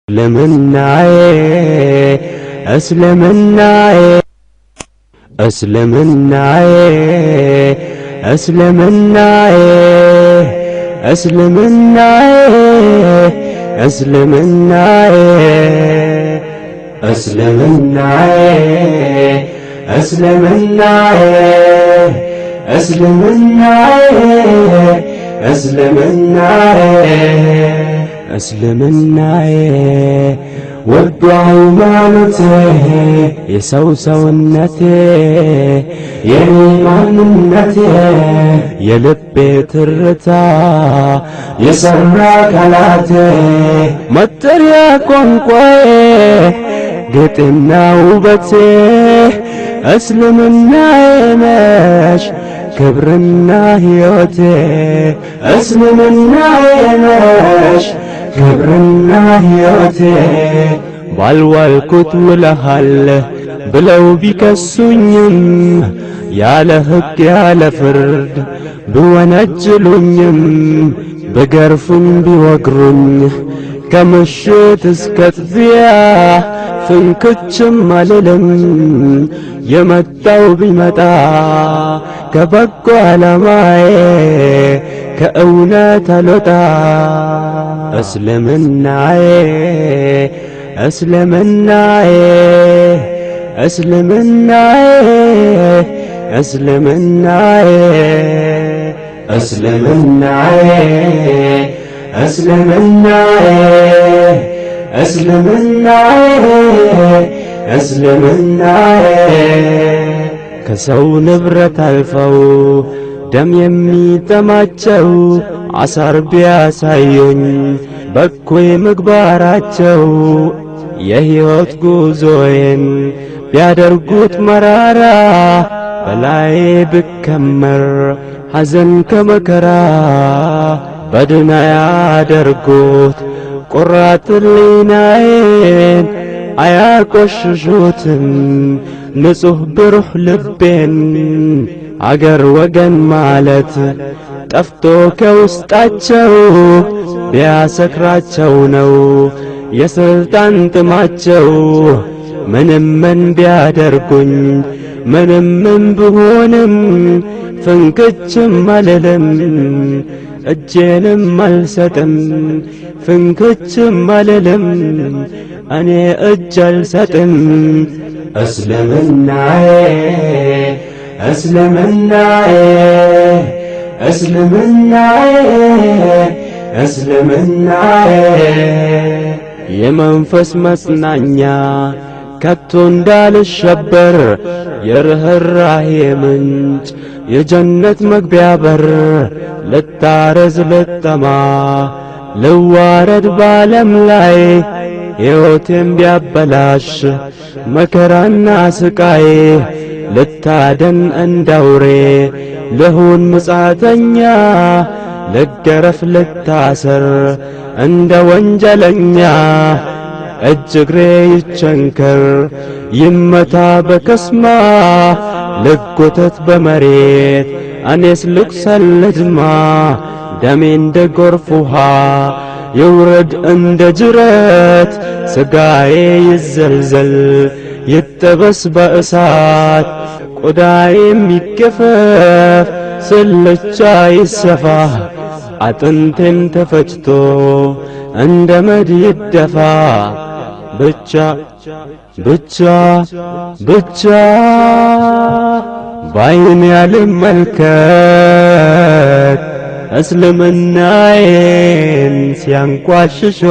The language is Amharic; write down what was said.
እስልምናዬ እስልምናዬ እስልምናዬ እስልምናዬ እስልምናዬ እስልምናዬ እስልምናዬ እስልምናዬ እስልምናዬ እስልምናዬ እስልምናዬ ወዶ ሃይማኖቴ የሰው ሰውነቴ የኔ ማንነቴ የልቤ ትርታ የሰራ ቃላቴ መጠሪያ ቋንቋዬ ጌጤና ውበቴ እስልምናዬ ነሽ ክብርና ሕይወቴ እስልምናዬ ነሽ ክብርና ሕይወቴ ባልዋልኩት ውለሃል ብለው ቢከሱኝም ያለ ሕግ ያለ ፍርድ ቢወነጅሉኝም ቢገርፉኝ ቢወግሩኝ ከምሽት እስከ ጥቢያ ፍንክችም አልልም የመጣው ቢመጣ ከበጎ ዓላማዬ ከእውነት አልወጣ እስልምናዬ እስልምናዬ እስልምናዬ እስልምናዬ እስልምናዬ እስልምናዬ እስልምናዬ እስልምናዬ ከሰው ንብረት አልፈው ደም የሚጠማቸው አሳር ቢያሳዩኝ በኩይ ምግባራቸው የሕይወት ጉዞዬን ቢያደርጉት መራራ በላይ ብከመር ሐዘን ከመከራ በድና ያደርጉት ቁራት ሕሊናዬን አያቆሽሹትም ንጹሕ ብሩህ ልቤን አገር ወገን ማለት ጠፍቶ ከውስጣቸው ቢያሰክራቸው ነው የስልጣን ጥማቸው ምንም ምን ቢያደርጉኝ ምንም ምን ብሆንም ፍንክችም አልልም እጄንም አልሰጥም ፍንክችም አልልም እኔ እጅ አልሰጥም እስልምናዬ እስልምናዬ እስልምናዬ እስልምናዬ የመንፈስ መጽናኛ ከቶ እንዳልሸበር የርህራሄ ምንጭ የጀነት መግቢያ በር ልታረዝ ልጠማ ልዋረድ ባለም ላይ ሕይወቴን ቢያበላሽ መከራና ስቃይ ልታደን እንዳውሬ ልሁን ምጻተኛ ልገረፍ ልታሰር እንደ ወንጀለኛ እጅ እግሬ ይቸንከር ይመታ በከስማ ልጎተት በመሬት እኔስ ልቁሰል ልድማ ደሜ እንደ ጎርፍ ውሃ ይውረድ እንደ ጅረት ስጋዬ ይዘልዘል ይጠበስ በእሳት ቆዳዬም ይገፈፍ ስልቻ ይሰፋ አጥንቴን ተፈጭቶ እንደ መድ ይደፋ ብቻ ብቻ ብቻ ባይኔ ያልመልከት እስልምናዬን ሲያንቋሽሿት